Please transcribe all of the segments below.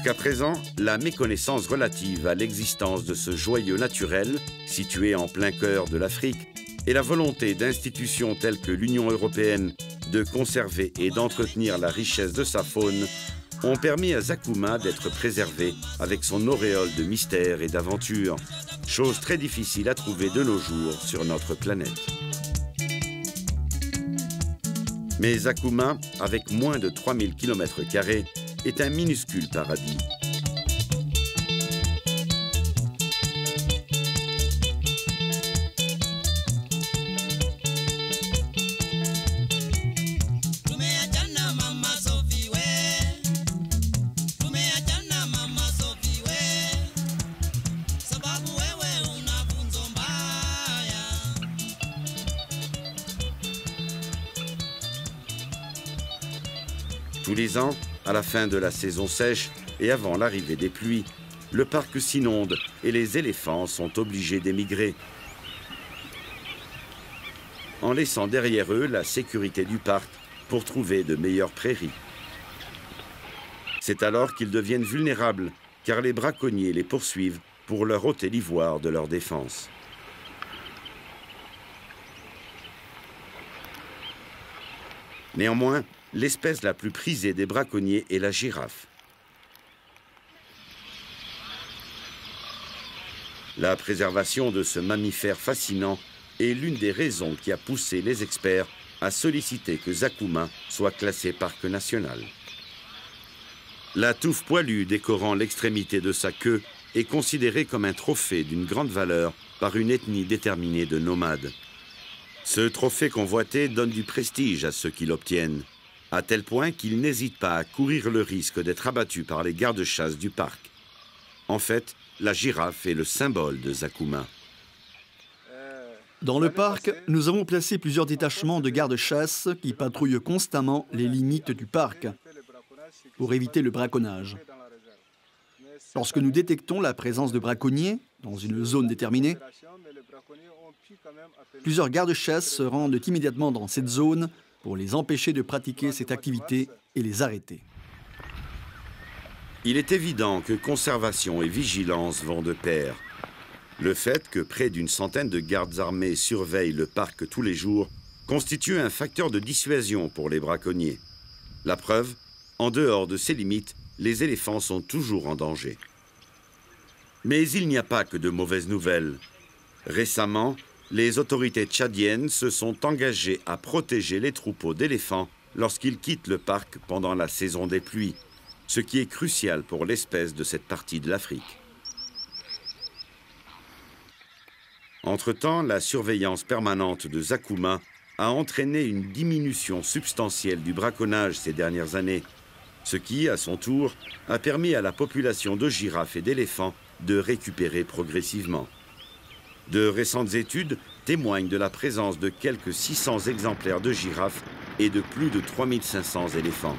Jusqu'à présent, la méconnaissance relative à l'existence de ce joyau naturel, situé en plein cœur de l'Afrique, et la volonté d'institutions telles que l'Union européenne de conserver et d'entretenir la richesse de sa faune ont permis à Zakouma d'être préservé avec son auréole de mystère et d'aventure, chose très difficile à trouver de nos jours sur notre planète. Mais Zakouma, avec moins de 3000 km², est un minuscule paradis. Tous les ans, à la fin de la saison sèche et avant l'arrivée des pluies, le parc s'inonde et les éléphants sont obligés d'émigrer, en laissant derrière eux la sécurité du parc pour trouver de meilleures prairies. C'est alors qu'ils deviennent vulnérables, car les braconniers les poursuivent pour leur ôter l'ivoire de leur défense. Néanmoins, l'espèce la plus prisée des braconniers est la girafe. La préservation de ce mammifère fascinant est l'une des raisons qui a poussé les experts à solliciter que Zakouma soit classé parc national. La touffe poilue décorant l'extrémité de sa queue est considérée comme un trophée d'une grande valeur par une ethnie déterminée de nomades. Ce trophée convoité donne du prestige à ceux qui l'obtiennent, à tel point qu'ils n'hésitent pas à courir le risque d'être abattus par les gardes-chasse du parc. En fait, la girafe est le symbole de Zakouma. Dans le parc, nous avons placé plusieurs détachements de gardes-chasse qui patrouillent constamment les limites du parc pour éviter le braconnage. Lorsque nous détectons la présence de braconniers dans une zone déterminée, plusieurs gardes-chasse se rendent immédiatement dans cette zone pour les empêcher de pratiquer cette activité et les arrêter. Il est évident que conservation et vigilance vont de pair. Le fait que près d'une centaine de gardes armés surveillent le parc tous les jours constitue un facteur de dissuasion pour les braconniers. La preuve, en dehors de ces limites, les éléphants sont toujours en danger. Mais il n'y a pas que de mauvaises nouvelles. Récemment, les autorités tchadiennes se sont engagées à protéger les troupeaux d'éléphants lorsqu'ils quittent le parc pendant la saison des pluies, ce qui est crucial pour l'espèce de cette partie de l'Afrique. Entre-temps, la surveillance permanente de Zakouma a entraîné une diminution substantielle du braconnage ces dernières années, ce qui, à son tour, a permis à la population de girafes et d'éléphants de récupérer progressivement. De récentes études témoignent de la présence de quelques 600 exemplaires de girafes et de plus de 3500 éléphants.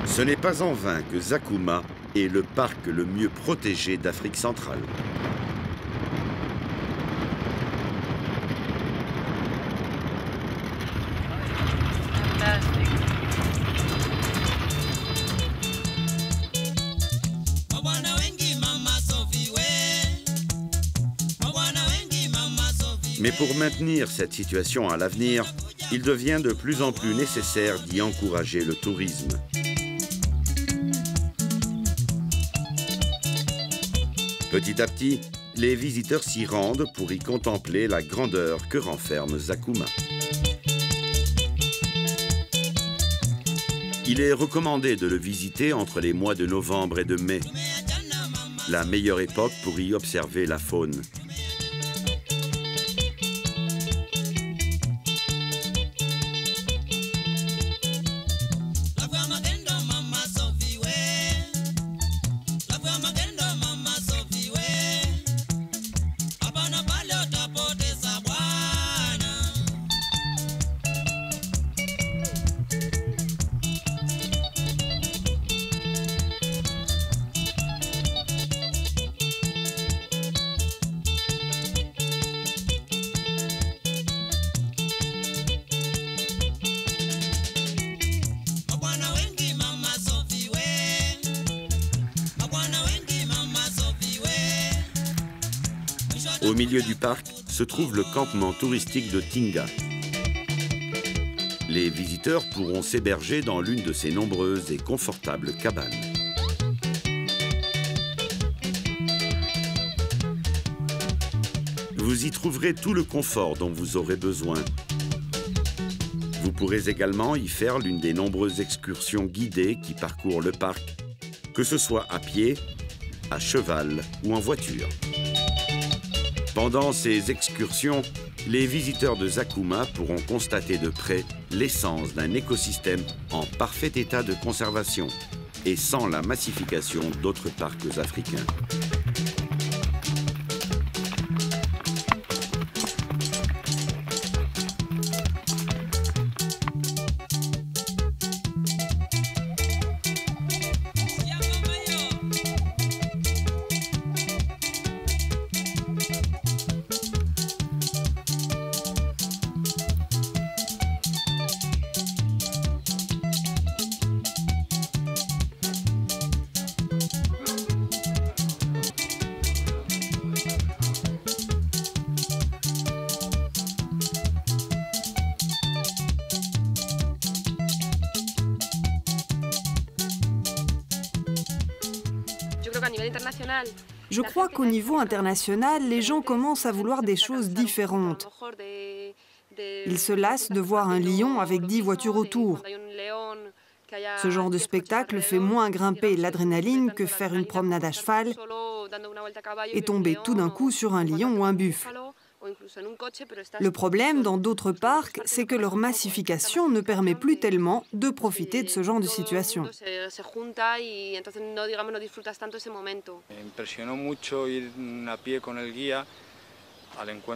Ce n'est pas en vain que Zakouma est le parc le mieux protégé d'Afrique centrale. Mais pour maintenir cette situation à l'avenir, il devient de plus en plus nécessaire d'y encourager le tourisme. Petit à petit, les visiteurs s'y rendent pour y contempler la grandeur que renferme Zakouma. Il est recommandé de le visiter entre les mois de novembre et de mai, la meilleure époque pour y observer la faune. Au milieu du parc se trouve le campement touristique de Tinga. Les visiteurs pourront s'héberger dans l'une de ces nombreuses et confortables cabanes. Vous y trouverez tout le confort dont vous aurez besoin. Vous pourrez également y faire l'une des nombreuses excursions guidées qui parcourent le parc, que ce soit à pied, à cheval ou en voiture. Pendant ces excursions, les visiteurs de Zakuma pourront constater de près l'essence d'un écosystème en parfait état de conservation et sans la massification d'autres parcs africains. Je crois qu'au niveau international, les gens commencent à vouloir des choses différentes. Ils se lassent de voir un lion avec 10 voitures autour. Ce genre de spectacle fait moins grimper l'adrénaline que faire une promenade à cheval et tomber tout d'un coup sur un lion ou un buffle. Le problème dans d'autres parcs, c'est que leur massification ne permet plus tellement de profiter de ce genre de situation.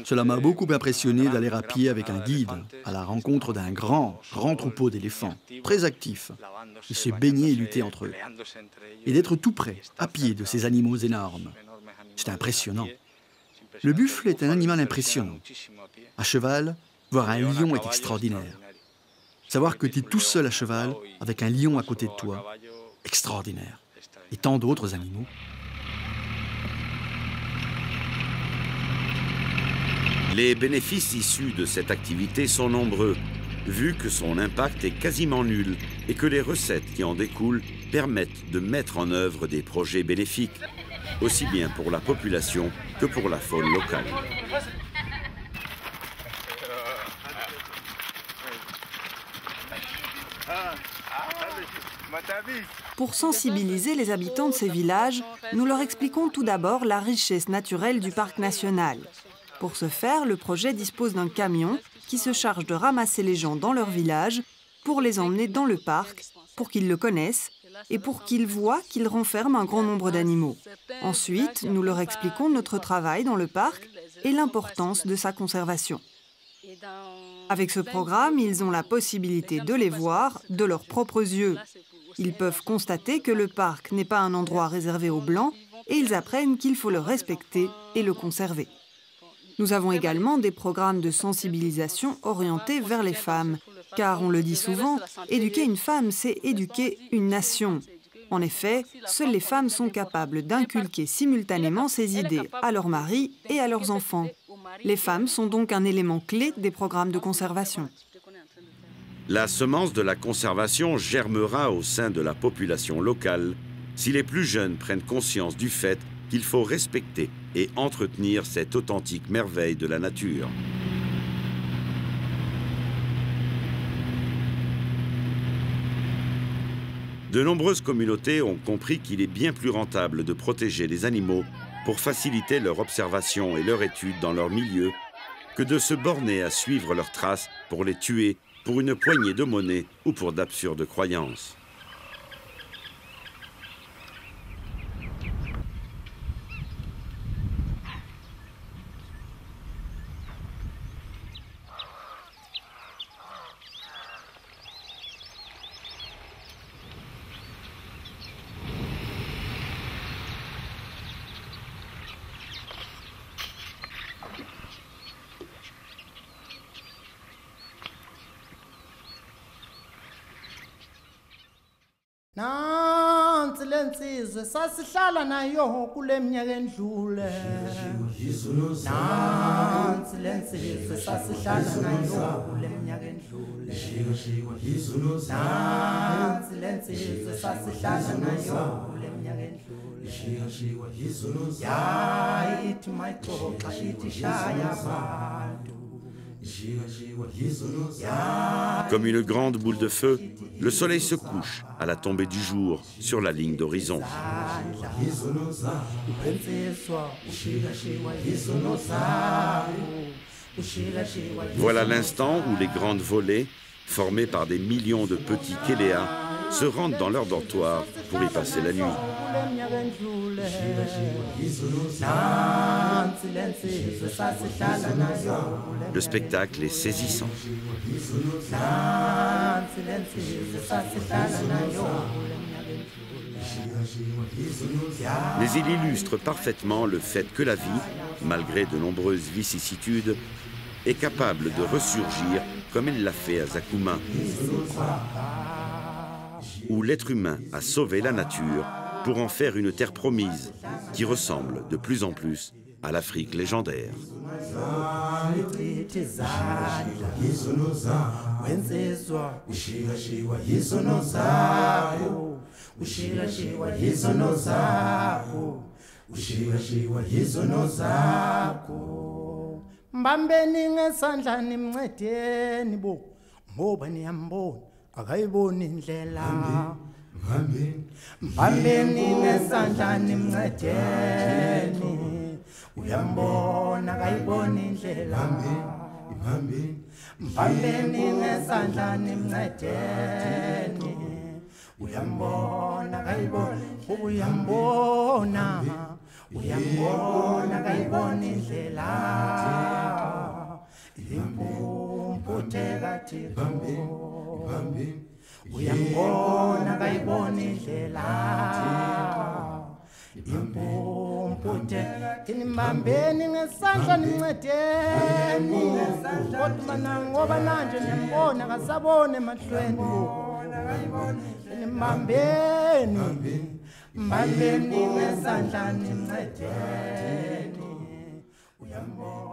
Cela m'a beaucoup impressionné d'aller à pied avec un guide à la rencontre d'un grand troupeau d'éléphants, très actifs, qui se baignaient et luttaient entre eux. Et d'être tout près, à pied, de ces animaux énormes. C'est impressionnant. Le buffle est un animal impressionnant. À cheval, voir un lion est extraordinaire. Savoir que tu es tout seul à cheval, avec un lion à côté de toi, extraordinaire. Et tant d'autres animaux. Les bénéfices issus de cette activité sont nombreux, vu que son impact est quasiment nul et que les recettes qui en découlent permettent de mettre en œuvre des projets bénéfiques, aussi bien pour la population que pour la faune locale. Pour sensibiliser les habitants de ces villages, nous leur expliquons tout d'abord la richesse naturelle du parc national. Pour ce faire, le projet dispose d'un camion qui se charge de ramasser les gens dans leur village pour les emmener dans le parc, pour qu'ils le connaissent et pour qu'ils voient qu'il renferme un grand nombre d'animaux. Ensuite, nous leur expliquons notre travail dans le parc et l'importance de sa conservation. Avec ce programme, ils ont la possibilité de les voir de leurs propres yeux. Ils peuvent constater que le parc n'est pas un endroit réservé aux Blancs et ils apprennent qu'il faut le respecter et le conserver. Nous avons également des programmes de sensibilisation orientés vers les femmes. Car, on le dit souvent, éduquer une femme, c'est éduquer une nation. En effet, seules les femmes sont capables d'inculquer simultanément ces idées à leurs maris et à leurs enfants. Les femmes sont donc un élément clé des programmes de conservation. La semence de la conservation germera au sein de la population locale si les plus jeunes prennent conscience du fait qu'il faut respecter et entretenir cette authentique merveille de la nature. De nombreuses communautés ont compris qu'il est bien plus rentable de protéger les animaux pour faciliter leur observation et leur étude dans leur milieu que de se borner à suivre leurs traces pour les tuer pour une poignée de monnaie ou pour d'absurdes croyances. wensizwe sasihlala nayo kule minyaka endlule nansi lensizwe sasihlala nayo kule minyaka endlule nansi lensizwe sasihlala nayo kule minyaka endlule yayithi mayixoxa ithi shaya bantu. Comme une grande boule de feu, le soleil se couche à la tombée du jour sur la ligne d'horizon. Voilà l'instant où les grandes volées, formées par des millions de petits kéléas, se rendent dans leur dortoir pour y passer la nuit. Le spectacle est saisissant. Mais il illustre parfaitement le fait que la vie, malgré de nombreuses vicissitudes, est capable de ressurgir comme il l'a fait à Zakouma, où l'être humain a sauvé la nature pour en faire une terre promise qui ressemble de plus en plus à l'Afrique légendaire. Mbambeni ngesandla nimncedeni bo ngoba niyambona akayiboni indlela mbambeni ngesandla nimncedeni uyambona akayiboni indlela mbambeni ngesandla nimncedeni uyambona akayiboni uyambona akayiboni indlela impumputhe kaThixo uyambona akayiboni indlela impumputhe inimbambeni ngesandla nimncedeni kodwa ngoba nanje niyambona akasabone emahlweni inimbambeni mbambeni ngesandla nimncedeni uyambona